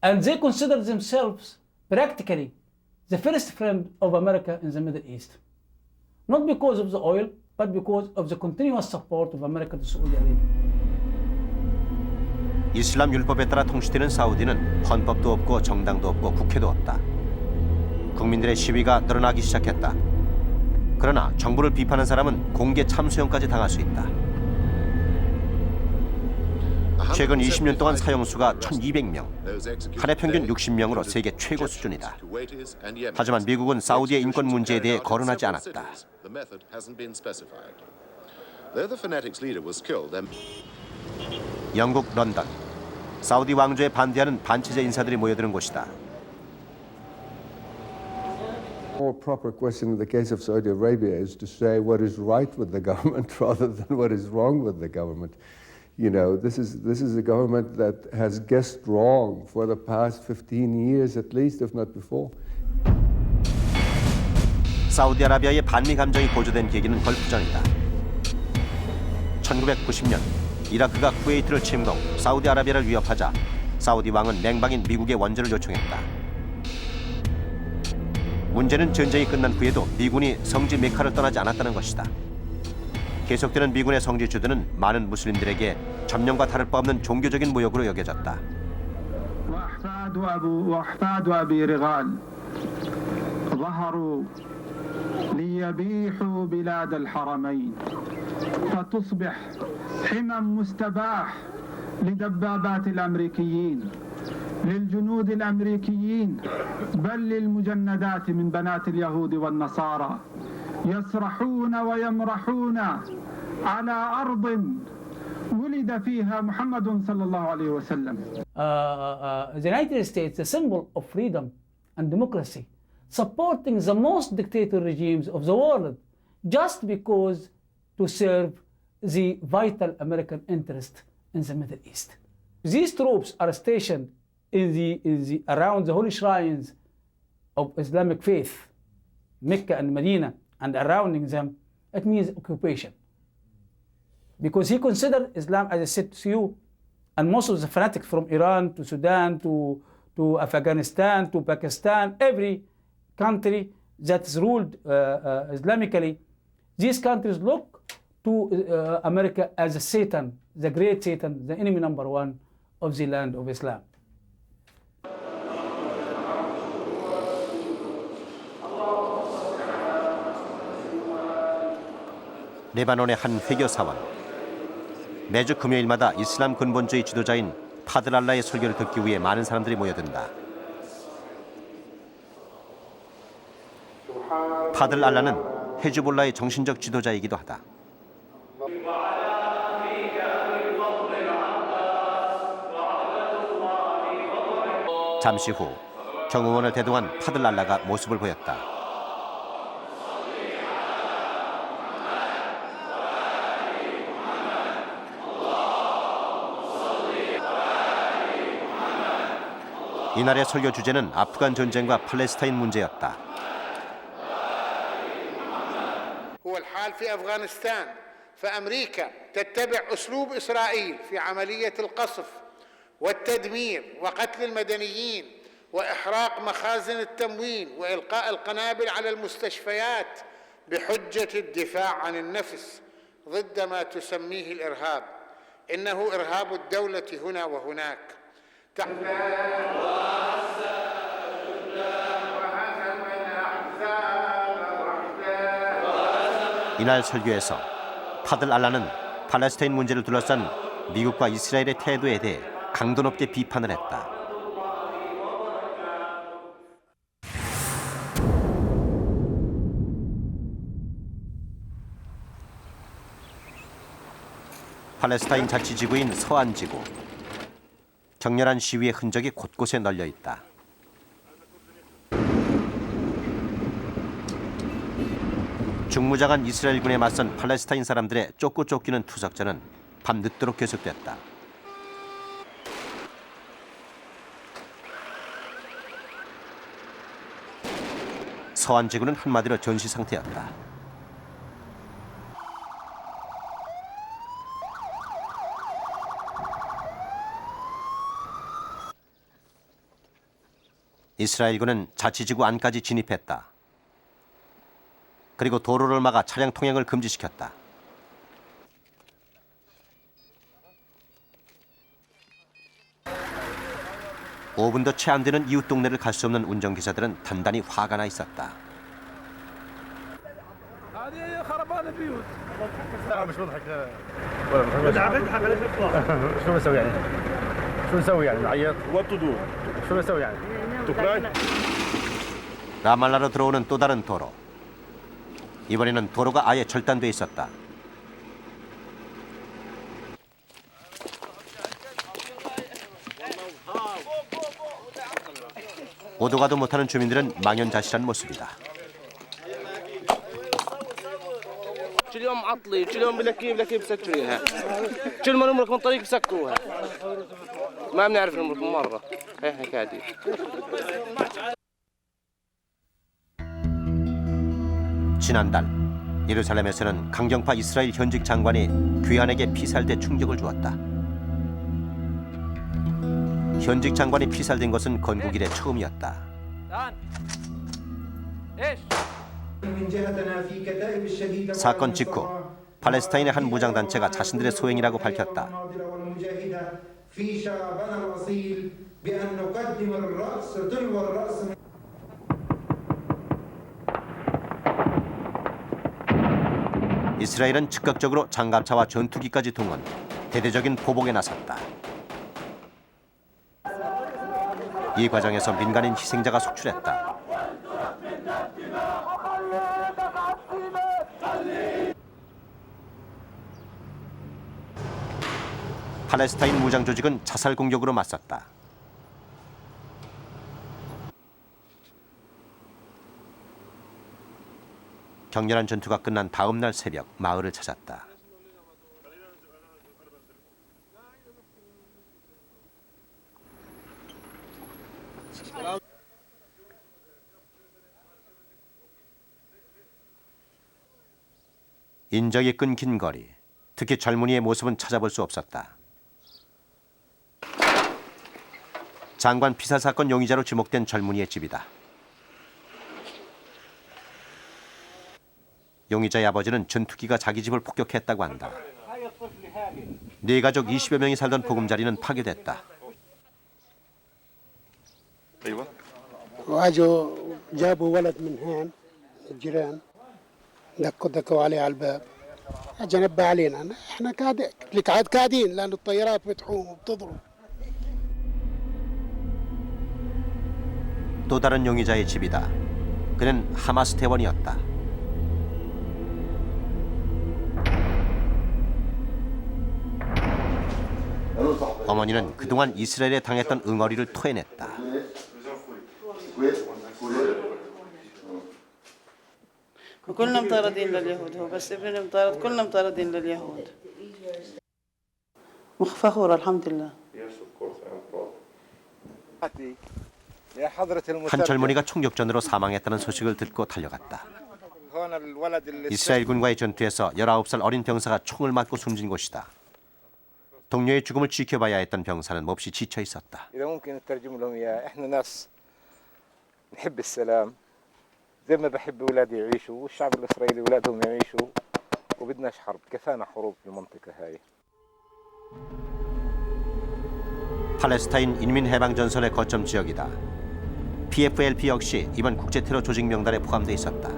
And they consider themselves practically the first friend of America in the Middle East. Not because of the oil, but because of the continuous support of America to Saudi Arabia. 이슬람 율법에 따라 통치되는 사우디는 헌법도 없고 정당도 없고 국회도 없다. 국민들의 시위가 늘어나기 시작했다. 그러나 정부를 비판한 사람은 공개 참수형까지 당할 수 있다. 최근 20년 동안 사형수가 1,200명, 한 해 평균 60명으로 세계 최고 수준이다. 하지만 미국은 사우디의 인권 문제에 대해 거론하지 않았다. 영국 런던, 사우디 왕조에 반대하는 반체제 인사들이 모여드는 곳이다. More proper question in the case of Saudi Arabia is to say what is right with the government rather than what is wrong with the government. You know, this is a government that has guessed wrong for the past 15 years at least, if not before. 사우디아라비아의 반미 감정이 고조된 계기는 걸프전이다. 1990년 이라크가 쿠웨이트를 침공, 사우디아라비아를 위협하자 사우디 왕은 냉방인 미국의 원조를 요청했다. 문제는 전쟁이 끝난 후에도 미군이 성지 메카를 떠나지 않았다는 것이다. 계속되는 미군의 성지 주둔은 많은 무슬림들에게 점령과 다를 바 없는 종교적인 모욕으로 여겨졌다. ليبيحوا بلاد الحرمين فتصبح حمم مستباح لدبابات الأمريكيين للجنود الأمريكيين بل للمجندات من بنات اليهود والنصارى يسرحون ويمرحون على أرض ولد فيها محمد صلى الله عليه وسلم. The United States, a symbol of freedom and democracy, supporting the most dictator regimes of the world just because to serve the vital American interest in the Middle East. These troops are stationed around the holy shrines of Islamic faith, Mecca and Medina, and surrounding them. It means occupation. Because he considered Islam, as I said to you, and most of the fanatics from Iran to Sudan to Afghanistan to Pakistan, every country that is ruled Islamically, these countries look to America as a Satan, the great Satan, the enemy number one of the land of Islam. 레바논의 한 회교 사원. 매주 금요일마다 이슬람 근본주의 지도자인 파들 알라의 설교를 듣기 위해 많은 사람들이 모여든다. 파들 알라는 헤즈볼라의 정신적 지도자이기도 하다. 잠시 후 경호원을 대동한 파들 알라가 모습을 보였다. 이날의 설교 주제는 아프간 전쟁과 팔레스타인 문제였다. هو الحال في أفغانستان فأمريكا تتبع أسلوب إسرائيل في عملية القصف والتدمير وقتل المدنيين وإحراق مخازن التموين وإلقاء القنابل على المستشفيات بحجة الدفاع عن النفس ضد ما تسميه الإرهاب. إنه إرهاب الدولة هنا وهناك. 이날 설교에서 파들 알라는 팔레스타인 문제를 둘러싼 미국과 이스라엘의 태도에 대해 강도 높게 비판을 했다. 팔레스타인 자치지구인 서안지구. 격렬한 시위의 흔적이 곳곳에 널려 있다. 중무장한 이스라엘군에 맞선 팔레스타인 사람들의 쫓고 쫓기는 투석전은 밤 늦도록 계속됐다. 서안지구는 한마디로 전시 상태였다. 이스라엘군은 자치지구 안까지 진입했다. 그리고 도로를 막아 차량 통행을 금지시켰다. (5분도) 채 안 되는 이웃 동네를 갈 수 없는 운전기사들은 단단히 화가 나 있었다. 라말라로 들어오는 또 다른 도로. 이번에는 도로가 아예 절단돼 있었다. 오도 가도 못하는 주민들은 망연자실한 모습이다. اليوم معطلي اليوم بلكي بسكروها كل ما نمرق من طريق بسكروها ما بنعرف نمرق مره هيك هادي 지난달 예루살렘에서는 강경파 이스라엘 현직 장관이 귀환에게 피살돼 충격을 주었다. 현직 장관이 피살된 것은 건국 이래 처음이었다. 사건 직후 팔레스타인의 한 무장단체가 자신들의 소행이라고 밝혔다. 이스라엘은 즉각적으로 장갑차와 전투기까지 동원, 대대적인 포복에 나섰다. 이 과정에서 민간인 희생자가 속출했다. 팔레스타인 무장 조직은 자살 공격으로 맞섰다. 격렬한 전투가 끝난 다음 날 새벽 마을을 찾았다. 인적이 끊긴 거리, 특히 젊은이의 모습은 찾아볼 수 없었다. 장관 피살 사건 용의자로 지목된 젊은이의 집이다. 용의자의 아버지는 전투기가 자기 집을 폭격했다고 한다. 네 가족 20여 명이 살던 보금자리는 파괴됐다. واجوا جابوا ولد من هون الجيران دقوا عليه على الباب اجى نبه علينا احنا قاعدين لان الطيارات بتحوم وبتضرب. 또 다른 용의자의 집이다. 그는 하마스 대원이었다. 어머니는 그동안 이스라엘에 당했던 응어리를 토해냈다. وكلنا مطاردين لليهود هو بس ابننا مطارد كلنا مطاردين لليهود فخورة الحمد لله 한 젊은이가 총격전으로 사망했다는 소식을 듣고 달려갔다. 이스라엘군과의 전투에서 19살 어린 병사가 총을 맞고 숨진 곳이다. 동료의 죽음을 지켜봐야 했던 병사는 몹시 지쳐 있었다. إذا ممكن نترجم لهم إياه إحنا ناس نحب السلام زي ما بحب أولادي يعيشوا والشعب الإسرائيلي أولادهم يعيشوا وبدناش حرب كفانا حروب في المنطقة هاي. 팔레스타인 인민해방전선의 거점 지역이다. PFLP 역시 이번 국제테러 조직 명단에 포함돼 있었다.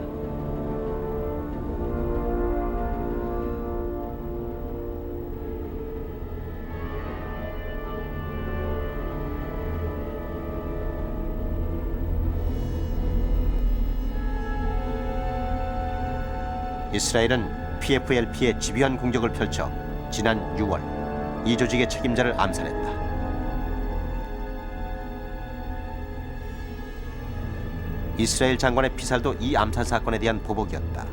이스라엘은 PFLP에 집요한 공격을 펼쳐 지난 6월 이 조직의 책임자를 암살했다. 이스라엘 장관의 피살도 이 암살 사건에 대한 보복이었다.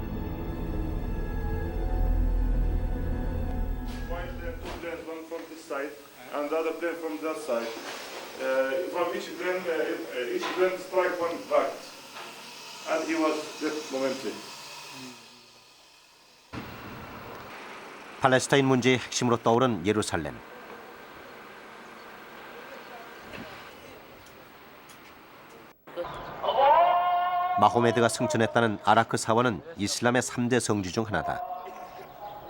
팔레스타인 문제의 핵심으로 떠오른 예루살렘. 마호메드가 승천했다는 아라크 사원은 이슬람의 3대 성지 중 하나다.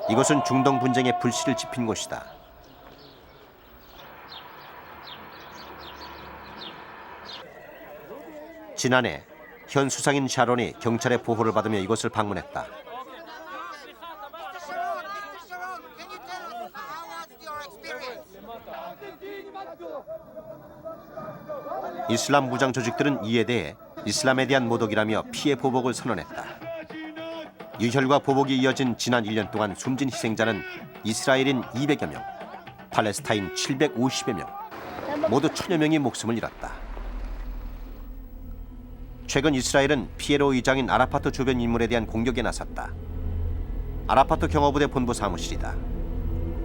이곳은 중동 분쟁의 불씨를 지핀 곳이다. 지난해 현 수상인 샤론이 경찰의 보호를 받으며 이곳을 방문했다. 이슬람 무장 조직들은 이에 대해 이슬람에 대한 모독이라며 피해 보복을 선언했다. 유혈과 보복이 이어진 지난 1년 동안 숨진 희생자는 이스라엘인 200여 명, 팔레스타인 750여 명, 모두 1000여 명이 목숨을 잃었다. 최근 이스라엘은 피에로 의장인 아라파트 주변 인물에 대한 공격에 나섰다. 아라파트 경호부대 본부 사무실이다.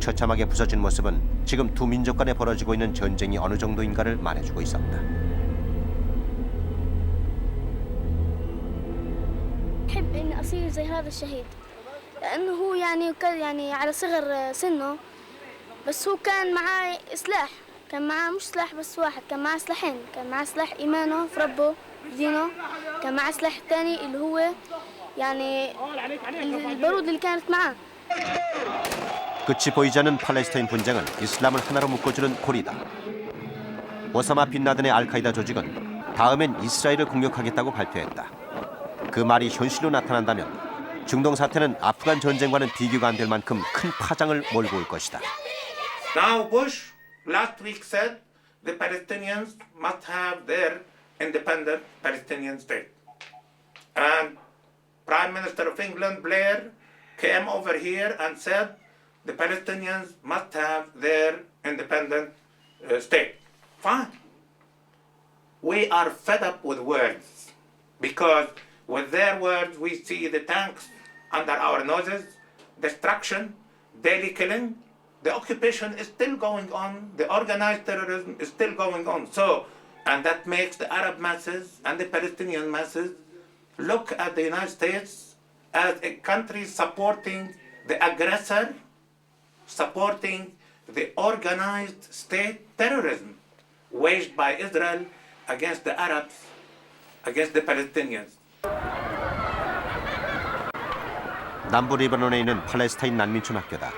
처참하게 부서진 모습은 지금 두 민족 간에 벌어지고 있는 전쟁이 어느 정도인가를 말해주고 있었다. أحب إني أصير زي هذا الشهيد لأنه هو يعني على صغر سنه بس هو كان معاه سلاح كان معاه مش سلاح بس واحد كان معاه سلاحين كان معاه سلاح إيمانه في ربه في دينه كان معاه سلاح تاني اللي هو يعني البارود اللي كانت معاه 끝이 보이지 않는 팔레스타인 분쟁은 이슬람을 하나로 묶어주는 고리다. 오사마 빈 라덴의 알카이다 조직은 다음엔 이스라엘을 공격하겠다고 발표했다. 그 말이 현실로 나타난다면 중동 사태는 아프간 전쟁과는 비교가 안 될 만큼 큰 파장을 몰고 올 것이다. Now Bush last week said the Palestinians must have their independent Palestinian state. And Prime Minister of England Blair came over here and said the Palestinians must have their independent state. Fine. We are fed up with words because with their words we see the tanks under our noses, destruction, daily killing. The occupation is still going on. The organized terrorism is still going on. So, and that makes the Arab masses and the Palestinian masses look at the United States as a country supporting the aggressor, supporting the organized state terrorism waged by Israel against the Arabs, against the Palestinians. 남부 리바논에 있는 팔레스타인 난민촌 학교다.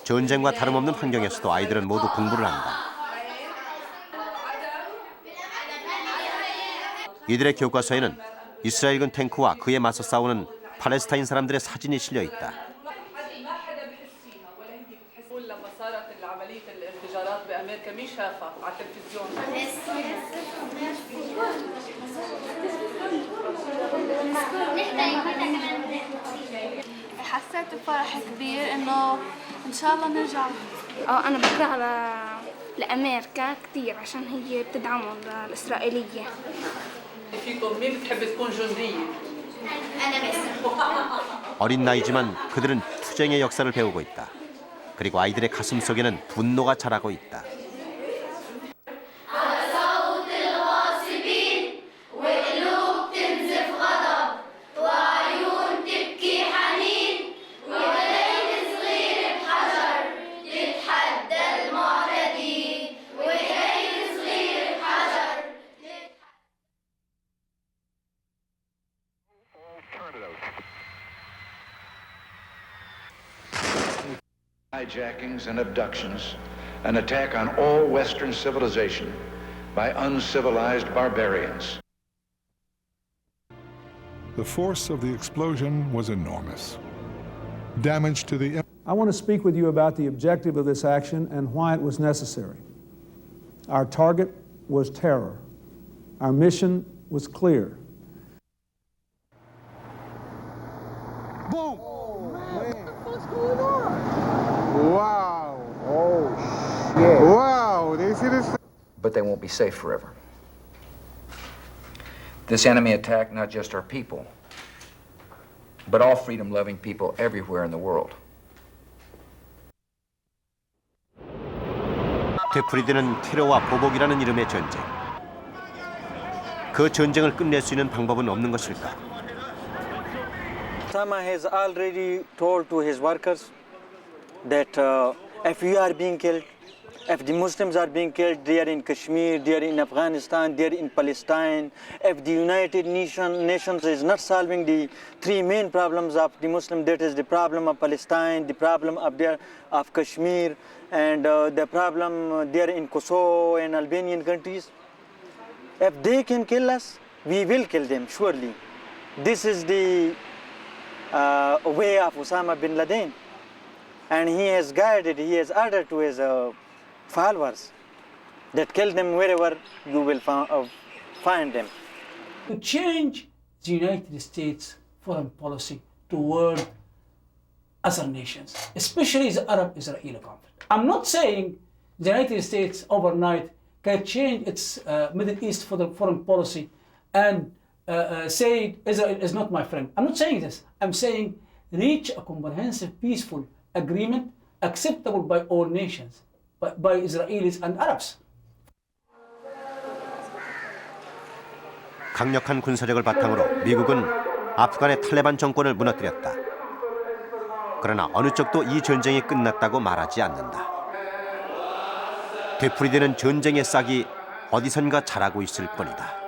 전쟁과 다름없는 환경에서도 아이들은 모두 공부를 한다. 이들의 교과서에는 이스라엘군 탱크와 그에 맞서 싸우는 팔레스타인 사람들의 사진이 실려 있다. حسيت بفرح كبير إنه إن شاء الله نرجع. أنا بكره لأمريكا كثير عشان هي بتدعم الإسرائيلية. فيكم مين بتحب تكون جندية؟ أنا بس. 어린 나이지만 그들은 투쟁의 역사를 배우고 있다. 그리고 아이들의 가슴 속에는 분노가 자라고 있다. Hijackings and abductions, an attack on all Western civilization by uncivilized barbarians. The force of the explosion was enormous. Damage to the... I want to speak with you about the objective of this action and why it was necessary. Our target was terror. Our mission was clear. Boom! Oh, man. What the fuck's going on? Wow. Oh, shit. Wow, they see this? But they won't be safe forever. This enemy attacked not just our people, but all freedom-loving people everywhere in the world. 되풀이되는 테러와 보복이라는 이름의 전쟁. 그 전쟁을 끝낼 수 있는 방법은 없는 것일까? Osama has already told to his workers that if we are being killed, if the Muslims are being killed, they are in Kashmir, they are in Afghanistan, they are in Palestine. If the United Nations is not solving the three main problems of the Muslim, that is the problem of Palestine, the problem of Kashmir, and the problem there in Kosovo and Albanian countries. If they can kill us, we will kill them, surely. This is the way of Osama bin Laden. And he has guided, he has ordered to his followers that kill them wherever you will find them. To change the United States foreign policy toward other nations, especially the Arab-Israeli conflict. I'm not saying the United States overnight can change its Middle East foreign policy and say Israel is not my friend. I'm not saying this. I'm saying reach a comprehensive, peaceful agreement acceptable by all nations, by Israelis and Arabs. 강력한 군사력을 바탕으로 미국은 아프간의 탈레반 정권을 무너뜨렸다. 그러나 어느 쪽도 이 전쟁이 끝났다고 말하지 않는다. 되풀이되는 전쟁의 싹이 어디선가 자라고 있을 뿐이다.